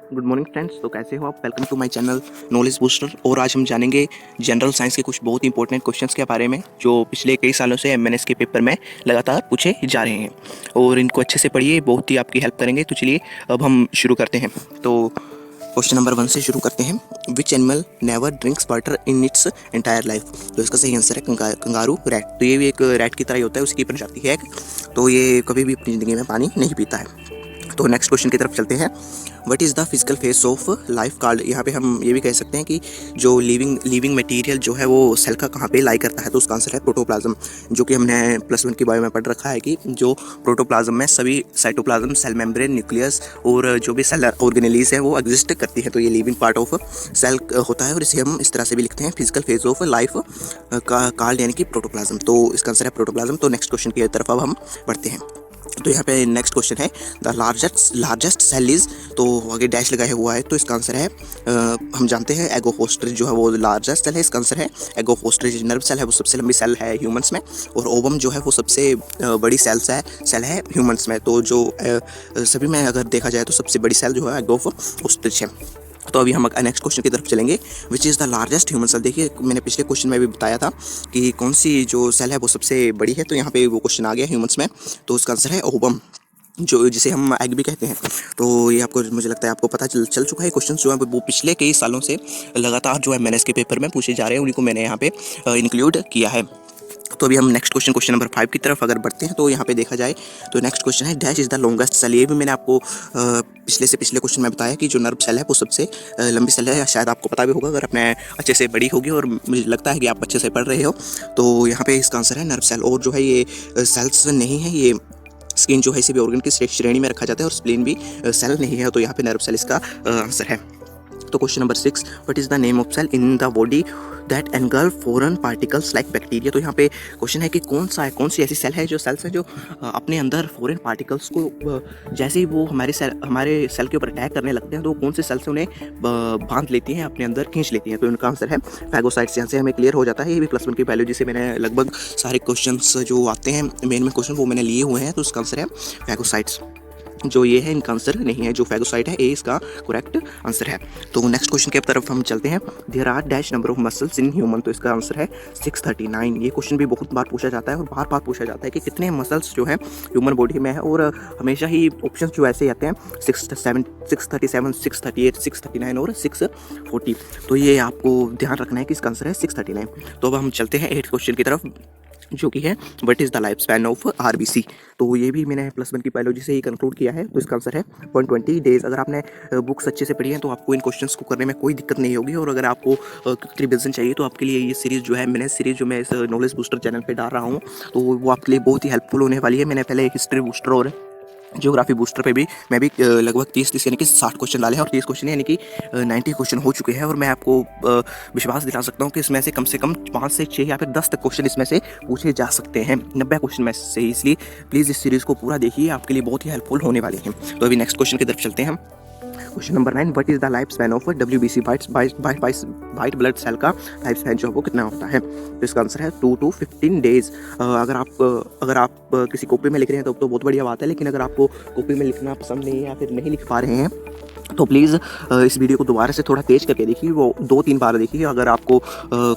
Good morning friends. तो कैसे हो आप? Welcome to my channel Knowledge Booster. और आज हम जानेंगे जनरल साइंस के कुछ बहुत इंपॉर्टेंट क्वेश्चंस के बारे में जो पिछले कई सालों से एमएनएस के पेपर में लगातार पूछे जा रहे हैं और इनको अच्छे से पढ़िए, बहुत ही आपकी हेल्प करेंगे। तो चलिए अब हम शुरू करते हैं। तो क्वेश्चन नंबर 1 से शुरू करते हैं। Which animal never drinks water in its entire life? तो इसका सही आंसर है कंगारू रैट। तो ये भी एक रैट की तरह ही होता है, उसकी प्रजाति है एक। तो ये कभी भी अपनी ज़िंदगी में पानी नहीं पीता है। तो नेक्स्ट क्वेश्चन की तरफ चलते हैं। What is the physical face of life called? यहाँ पे हम ये भी कह सकते हैं कि जो लिविंग मटेरियल जो है वो सेल का कहाँ पे लाई करता है। तो उसका आंसर है प्रोटोप्लाज्म, जो कि हमने +1 की बायो में पढ़ रखा है कि जो प्रोटोप्लाज्म में सभी साइटोप्लाज्म, सेल मेम्ब्रेन, न्यूक्लियस और जो भी सेल ऑर्गेनेलीज है वो एग्जिस्ट करती है। तो ये लिविंग पार्ट ऑफ सेल होता है और इसे हम इस तरह से भी लिखते हैं, physical phase of life called, यानी कि प्रोटोप्लाज्म। तो इसका आंसर है प्रोटोप्लाज्म। तो नेक्स्ट क्वेश्चन की तरफ अब हम बढ़ते हैं। तो यहाँ पे नेक्स्ट क्वेश्चन है द लार्जेस्ट सेल इज, तो आगे डैश लगाया हुआ है। तो इसका आंसर है हम जानते हैं एगोफोस्ट्रिज जो है वो लार्जेस्ट सेल है। इसका आंसर है एगोफोस्ट्रिज। नर्व सेल है वो सबसे लंबी सेल है ह्यूमंस में, और ओवम जो है वो सबसे बड़ी सेल है ह्यूमंस में। तो जो सभी में अगर देखा जाए तो सबसे बड़ी सेल जो है एगोफोस्ट्रिज है। तो अभी हम नेक्स्ट क्वेश्चन की तरफ चलेंगे। Which is the largest human cell? देखिए मैंने पिछले क्वेश्चन में भी बताया था कि कौन सी जो सेल है वो सबसे बड़ी है। तो यहाँ पे वो क्वेश्चन आ गया ह्यूमंस में। तो उसका आंसर है ओवम, जो जिसे हम एग भी कहते हैं। तो ये आपको, मुझे लगता है आपको पता चल चुका है। क्वेश्चन जो है वो पिछले कई सालों से लगातार जो एमएनएस के पेपर में पूछे जा रहे हैं, उन्हीं को मैंने यहाँ पे इंक्लूड किया है। तो अभी हम नेक्स्ट क्वेश्चन नंबर 5 की तरफ अगर बढ़ते हैं। तो यहाँ पे देखा जाए तो नेक्स्ट क्वेश्चन है dash is the longest cell. ये भी मैंने आपको पिछले क्वेश्चन में बताया कि जो नर्व सेल है वो सबसे लंबी सेल है। शायद आपको पता भी होगा अगर आपने अच्छे से पढ़ी होगी, और मुझे लगता है कि आप अच्छे से पढ़ रहे हो। तो यहाँ पे इसका आंसर है नर्व सेल। और जो है ये सेल्स नहीं है, ये स्किन जो है इसे भी ऑर्गन की श्रेणी में रखा जाता है, और स्प्लीन भी सेल नहीं है। तो यहाँ पे नर्व सेल इसका आंसर है। तो question number 6, what is the name of cell in the body that engulf foreign particles like bacteria? तो यहाँ पे क्वेश्चन है कि कौन सी ऐसी सेल है जो सेल्स है जो अपने अंदर फॉरेन पार्टिकल्स को जैसे ही वो हमारे सेल के ऊपर अटैक करने लगते हैं तो कौन से सेल से उन्हें बांध लेती हैं, अपने अंदर खींच लेती हैं। तो इनका आंसर है फैगोसाइट्स। यहाँ से हमें क्लियर हो जाता है। ये भी +1 की वैल्यू जिसे मैंने लगभग सारे क्वेश्चंस जो आते हैं मेन में क्वेश्चन वो मैंने लिए हुए हैं। तो इसका आंसर है फैगोसाइट्स। जो ये है इनका आंसर नहीं है, जो फैगोसाइट है, ए इसका करेक्ट आंसर है। तो नेक्स्ट क्वेश्चन की तरफ हम चलते हैं। There are dash number of muscles in human? तो इसका आंसर है 639। ये क्वेश्चन भी बहुत बार पूछा जाता है और बार बार पूछा जाता है कि कितने मसल्स जो हैं ह्यूमन बॉडी में है, और हमेशा ही ऑप्शन जो ऐसे आते हैं 637, 638, 639 और 640। तो ये आपको ध्यान रखना है कि इसका आंसर है 639। तो अब हम चलते हैं 8th क्वेश्चन की तरफ, जो कि है what is the life span of RBC? तो ये भी मैंने +1 की बायोलॉजी से ही कंक्लूड किया है। तो इसका आंसर है 120 डेज। अगर आपने बुक्स अच्छे से पढ़ी हैं तो आपको इन क्वेश्चंस को करने में कोई दिक्कत नहीं होगी। और अगर आपको क्विक रिविजन चाहिए तो आपके लिए ये सीरीज़ जो है, मैंने सीरीज़ जो मैं इस नॉलेज बूस्टर चैनल पर डाल रहा हूँ, तो वो आपके लिए बहुत ही हेल्पफुल होने वाली है। मैंने पहले हिस्ट्री बूस्टर और ज्योग्राफी बूस्टर पे भी मैं भी लगभग 30 यानी कि 60 क्वेश्चन डाले हैं, और 30 क्वेश्चन यानी कि 90 क्वेश्चन हो चुके हैं। और मैं आपको विश्वास दिला सकता हूँ कि इसमें से कम 5 से 6 या फिर 10 तक क्वेश्चन इसमें से पूछे जा सकते हैं, 90 क्वेश्चन में से। इसलिए प्लीज़ इस सीरीज़ को पूरा देखिए, आपके लिए बहुत ही हेल्पफुल होने वाले हैं। तो अभी नेक्स्ट क्वेश्चन की तरफ चलते हैं हम। Question number 9, what is the life span of WBC white blood cell? का लाइफ स्पैन जो है वो कितना होता है? तो इसका आंसर है 2 to 15 डेज। अगर आप किसी कॉपी में लिख रहे हैं तो बहुत बढ़िया बात है, लेकिन अगर आपको कॉपी में लिखना पसंद नहीं है या फिर नहीं लिख पा रहे हैं तो प्लीज़ इस वीडियो को दोबारा से थोड़ा तेज़ करके देखिए, वो 2-3 बार देखिए। अगर आपको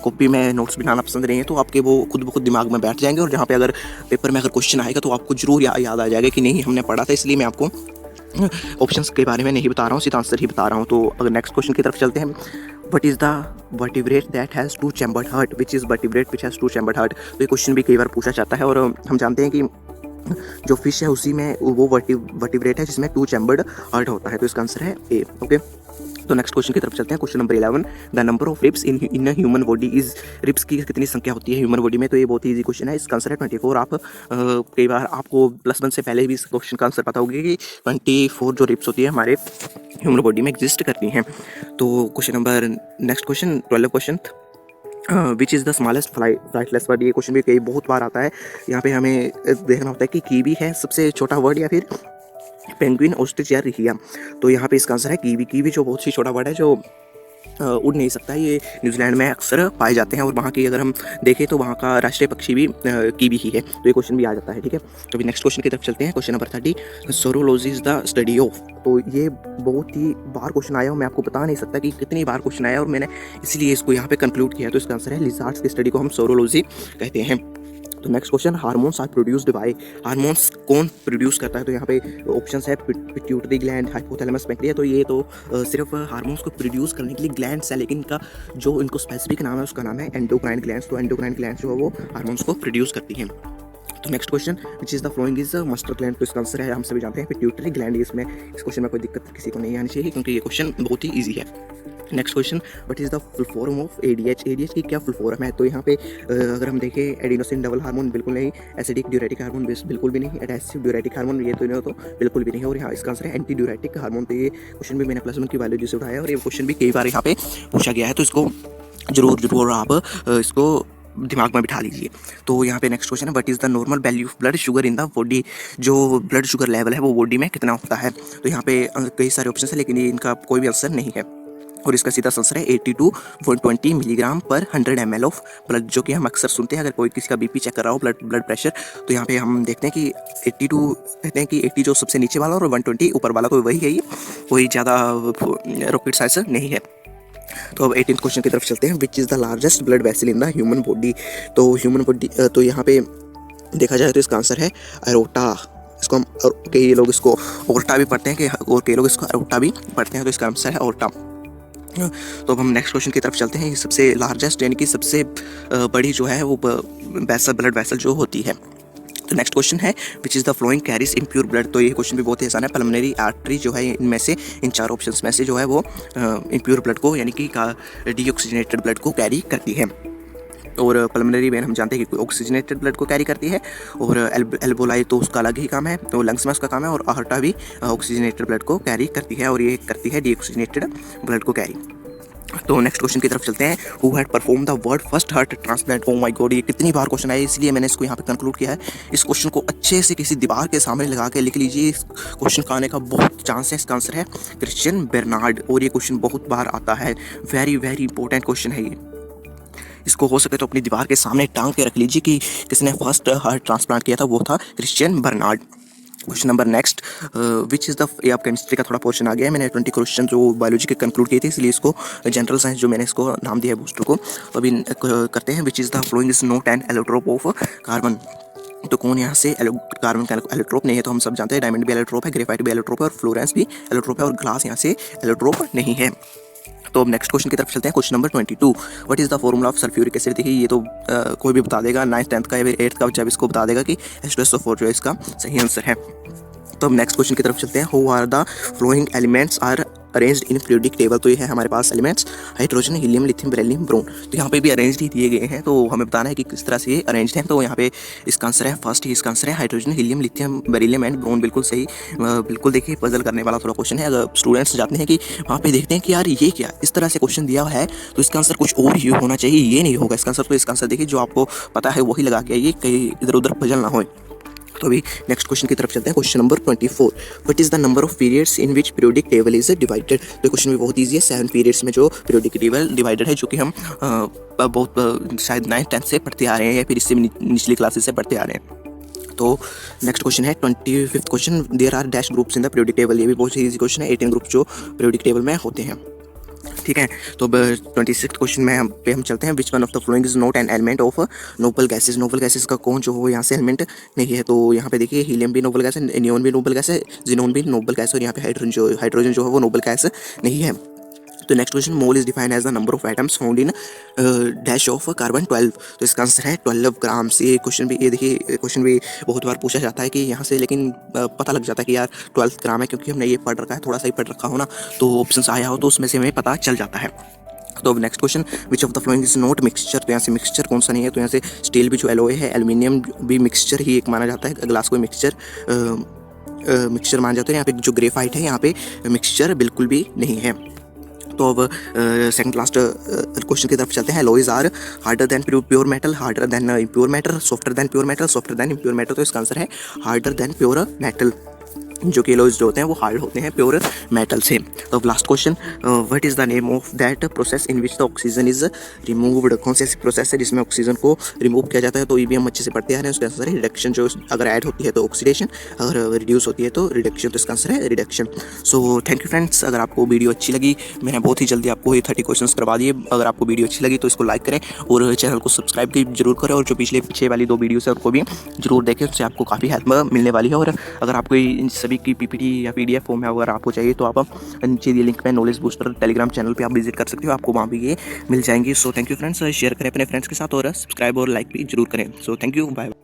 कॉपी में नोट्स बनाना पसंद नहीं है तो आपके वो खुद ब खुद दिमाग में बैठ जाएंगे, और जहाँ पे अगर पेपर में अगर क्वेश्चन आएगा तो आपको जरूर याद आ जाएगा कि नहीं हमने पढ़ा था। इसलिए मैं आपको ऑप्शंस के बारे में नहीं बता रहा हूँ, सीधा आंसर ही बता रहा हूँ। तो अगर नेक्स्ट क्वेश्चन की तरफ चलते हैं। What is the vertebrate that has 2 chambered heart? Which is vertebrate which has 2 chambered heart? तो ये क्वेश्चन भी कई बार पूछा जाता है, और हम जानते हैं कि जो फिश है उसी में वो वर्टिब्रेट है जिसमें 2 चैम्बर्ड हार्ट होता है। तो इसका आंसर है ए। ओके, तो नेक्स्ट क्वेश्चन की तरफ चलते हैं। Question number 11, the number of ribs in a human body is? Ribs की कितनी संख्या होती है ह्यूमन बॉडी में? तो ये बहुत ही ईजी क्वेश्चन है। इसका आंसर है 24। आप कई बार आपको +1 से पहले भी इस क्वेश्चन का आंसर पता होगा कि 24 जो रिब्स होती है हमारे ह्यूमन बॉडी में एग्जिस्ट करती हैं। तो question number next question 12 question, which is the smallest flightless bird? ये क्वेश्चन भी कई बहुत बार आता है। यहाँ पे हमें देखना होता है कि कीवी है सबसे छोटा बर्ड या फिर पेंगुइन, ऑस्ट्रिच या रिहिया? तो यहाँ पे इसका आंसर है कीवी। कीवी जो बहुत ही छोटा बर्ड है, जो उड़ नहीं सकता। ये न्यूजीलैंड में अक्सर पाए जाते हैं और वहाँ की अगर हम देखें तो वहाँ का राष्ट्रीय पक्षी भी कीवी ही है। तो ये क्वेश्चन भी आ जाता है, ठीक है। तो अभी नेक्स्ट क्वेश्चन की तरफ चलते हैं। Question number 30, saurology is the study of. तो ये बहुत ही बार क्वेश्चन आया और मैं आपको बता नहीं सकता कि कितनी बार क्वेश्चन आया और मैंने इसलिए इसको यहाँ पे कंक्लूड किया। तो इसका आंसर है लिजार्ड्स की स्टडी को हम सोरोलॉजी कहते हैं। तो next question, hormones are produced by. Hormones कौन प्रोड्यूस करता है? तो यहाँ पे ऑप्शंस है पिट्यूटरी ग्लैंड, हाइपोथैलेमस, पैंक्रियास। तो ये तो सिर्फ हार्मोन्स को प्रोड्यूस करने के लिए ग्लैंड्स है, लेकिन इनका जो इनको स्पेसिफिक नाम है उसका नाम है एंडोक्राइन ग्लैंड्स। तो एंडोक्राइन ग्लैंड्स जो है वो हार्मोन्स को प्रोड्यूस करती हैं। तो next question, which is the following is master gland. तो इसका आंसर है, हम सभी जानते हैं, पिट्यूटरी ग्लैंड। इसमें इस क्वेश्चन में कोई दिक्कत किसी को नहीं आनी चाहिए क्योंकि ये क्वेश्चन बहुत ही ईजी है। Next question, what is the full form of ADH. ADH की क्या फुल फॉर्म है? तो यहाँ पे अगर हम देखें, एडिनोसिन डबल हार्मोन बिल्कुल नहीं, एसिडिक ड्यूरेटिक हार्मोन बिल्कुल भी नहीं, एडेसिव ड्यूरेटिक हार्मोन ये तो बिल्कुल भी नहीं है। और यहाँ इसका आंसर है एंटी ड्यूरेटिक हार्मोन। तो ये क्वेश्चन भी मैंने प्लस वन की बायोलॉजी से उठाया और ये क्वेश्चन भी कई बार यहाँ पे पूछा गया है, तो इसको जरूर आप इसको दिमाग में बिठा लीजिए। तो यहाँ पे नेक्स्ट क्वेश्चन है, what is the normal value of blood sugar in the body. जो ब्लड शुगर लेवल है वो बॉडी में कितना होता है? तो यहाँ पे कई सारे ऑप्शन है लेकिन इनका कोई भी आंसर नहीं है और इसका सीधा आंसर है 82.20 मिलीग्राम पर 100 ml ऑफ ब्लड, जो कि हम अक्सर सुनते हैं अगर कोई किसी का बीपी चेक कर रहा हो, ब्लड प्रेशर। तो यहाँ पे हम देखते हैं कि 82 कहते हैं कि 80 जो सबसे नीचे वाला और 120 ऊपर वाला, तो वही है, ये कोई ज़्यादा रॉकेट साइंस नहीं है। तो अब 18th क्वेश्चन की तरफ चलते हैं, विच is the largest blood vessel in the human body. तो ह्यूमन बॉडी, तो यहाँ पे देखा जाए तो इसका आंसर है अरोटा। इसको हम कई लोग इसको ओर्टा भी पढ़ते हैं कि, और कई लोग इसको अरोटा भी पढ़ते हैं, तो इसका आंसर है ओर्टा। तो अब हम नेक्स्ट क्वेश्चन की तरफ चलते हैं। सबसे लार्जेस्ट यानी कि सबसे बड़ी जो है वो वैसल, ब्लड वेसल जो होती है। तो नेक्स्ट क्वेश्चन है, विच is the flowing carries impure blood. तो ये क्वेश्चन भी बहुत ही आसान है। पल्मोनरी आर्टरी जो है इनमें से, इन चार ऑप्शंस में से जो है वो इम्प्योर ब्लड को यानी कि डीऑक्सीजनेटेड ब्लड को कैरी करती है। और पल्मोनरी वेन हम जानते हैं कि ऑक्सीजनेटेड ब्लड को कैरी करती है, और एल्बोलाई तो उसका अलग ही काम है, तो लंग्स में उसका काम है, और आर्टा भी ऑक्सीजनेटेड ब्लड को कैरी करती है और ये करती है डीऑक्सीजनेटेड ब्लड को कैरी। तो नेक्स्ट क्वेश्चन की तरफ चलते हैं, who had perform the world first heart transplant. Oh my God, ये कितनी बार क्वेश्चन आया, इसलिए मैंने इसको यहाँ पे कंक्लूड किया है। इस क्वेश्चन को अच्छे से किसी दीवार के सामने लगा के लिख लीजिए, इस क्वेश्चन का आने का बहुत चांस है। इसका आंसर है क्रिश्चियन बेर्नार्ड, और ये क्वेश्चन बहुत बार आता है, वेरी वेरी इंपॉर्टेंट क्वेश्चन है ये। इसको हो सके तो अपनी दीवार के सामने टांग के रख लीजिए कि किसने फर्स्ट हार्ट ट्रांसप्लांट किया था, वो था Christian Barnard. Question number next, which is the, ये आप केमिस्ट्री का थोड़ा पोर्शन आ गया है, मैंने 20 क्वेश्चन जो बायोलॉजी के कंक्लूड किए थे, इसलिए इसको जनरल साइंस जो मैंने इसको नाम दिया है बूस्टर को। तो अभी करते हैं, विच is the following is note and allotrope of carbon. तो कौन यहाँ से कार्बन का एलोट्रोप नहीं है? तो हम सब जानते हैं डायमंड भी एलोट्रोप है, ग्रेफाइट भी एलोट्रोप है, और फ्लोरेंस भी एलोट्रोप है, और ग्लास यहाँ से एलोट्रोप नहीं है। तो अब नेक्स्ट क्वेश्चन की तरफ चलते हैं। Question number 22, what is the formula of sulphuric acid. देखिए ये तो कोई भी बता देगा, 9th 10th का या 8th का बच्चा भी इसको बता देगा कि H2SO4 जो है इसका सही आंसर है। तो अब नेक्स्ट क्वेश्चन की तरफ चलते हैं, who are the flowing elements are arranged in periodic table. तो ये है हमारे पास elements, hydrogen, helium, lithium, beryllium, boron. तो यहाँ पे भी अरेंज्ड ही दिए गए हैं, तो हमें बताना है कि किस तरह से ये अरेंज्ड हैं। तो यहाँ पे इसका आंसर है फर्स्ट ही, इसका आंसर है hydrogen, helium, lithium, beryllium and boron. बिल्कुल सही। बिल्कुल देखिए, पजल करने वाला थोड़ा क्वेश्चन है। अगर स्टूडेंट्स जाते हैं कि वहाँ पे देखते हैं कि यार ये क्या, इस तरह से क्वेश्चन दिया है तो इसका आंसर कुछ और ही होना चाहिए, ये नहीं होगा इसका आंसर। तो इसका आंसर देखिए जो आपको पता है वही लगा के आइए, कहीं इधर उधर पजल ना हो। तो अभी नेक्स्ट क्वेश्चन की तरफ चलते हैं। Question number 24, what is the number of periods in which periodic table is divided. तो क्वेश्चन भी बहुत ईजी है। 7 पीरियड्स में जो पीरियोडिक टेबल डिवाइडेड है, जो कि हम बहुत शायद 9th 10th से पढ़ते आ रहे हैं या फिर इससे निचली क्लासेस से पढ़ते आ रहे हैं। तो नेक्स्ट क्वेश्चन है 25th question, there are dash groups in the periodic table. ये भी बहुत ईजी क्वेश्चन है। 18 ग्रुप जो पीरियोडिक टेबल में होते हैं, ठीक है। तो 26th क्वेश्चन में हम चलते हैं, which one of the following is not an element of noble gases. Noble gases का कौन जो हो यहाँ से एलिमेंट नहीं है? तो यहाँ पे देखिए, हीलियम भी नोबल गैस है, नियोन भी नोबल गैस है, जिनोन भी नोबल गैस है, और यहाँ पे हाइड्रोजन जो है वो नोबल गैस नहीं है। तो next question, mole is defined as the number of atoms found in dash of carbon 12। तो इसका आंसर है 12 ग्राम्स। ये क्वेश्चन भी, ये देखिए क्वेश्चन भी बहुत बार पूछा जाता है कि यहाँ से, लेकिन पता लग जाता है कि यार 12 ग्राम है, क्योंकि हमने ये पढ़ रखा है, थोड़ा सा ही पढ़ रखा हो ना, तो ऑप्शन आया हो तो उसमें से हमें पता चल जाता है। तो अब next question, which of the following is not mixture. तो यहाँ से मिक्सचर कौन सा नहीं है? तो यहाँ से स्टील भी जो एलॉय है, एल्यूमिनियम भी मिक्सचर ही एक माना जाता है, ग्लास को मिक्सचर माना जाता है। यहाँ पे जो ग्रेफाइट है, यहाँ पे मिक्सचर बिल्कुल भी नहीं है। तो अब सेकंड लास्ट क्वेश्चन की तरफ चलते हैं। Alloys are harder than pure metal, harder than impure metal, softer than pure metal, softer than impure metal. तो इसका आंसर है हार्डर देन प्योर मेटल। जो कि एलॉयज जो होते हैं वो हार्ड होते हैं प्योर मेटल से। तो last question, what is the name of that process in which the oxygen is removed. कौन सी ऐसी प्रोसेस है जिसमें ऑक्सीजन को रिमूव किया जाता है। तो ये भी हम अच्छे से पढ़ते आ रहे हैं। उसका आंसर है रिडक्शन। जो अगर ऐड होती है तो ऑक्सीडेशन, अगर रिड्यूस होती है तो रिडक्शन। तो इसका आंसर है reduction. So thank you friends. अगर आपको वीडियो अच्छी लगी, मैंने बहुत ही जल्दी आपको ये 30 क्वेश्चन करवा दिए। अगर आपको वीडियो अच्छी लगी तो इसको लाइक करें और चैनल को सब्सक्राइब भी जरूर करें, और जो पीछे वाली 2 वीडियोस है उनको भी जरूर देखें, उससे आपको काफ़ी हेल्प मिलने वाली है। और अगर आपको इन सभी की पीपीटी या पीडीएफ फॉर्म में अगर आपको चाहिए तो आप नीचे दिए लिंक में नॉलेज बूस्टर टेलीग्राम चैनल पे आप विजिट कर सकते हो, आपको वहाँ भी ये मिल जाएंगी। सो थैंक यू फ्रेंड्स। शेयर करें अपने फ्रेंड्स के साथ और सब्सक्राइब और लाइक भी जरूर करें। So thank you, bye.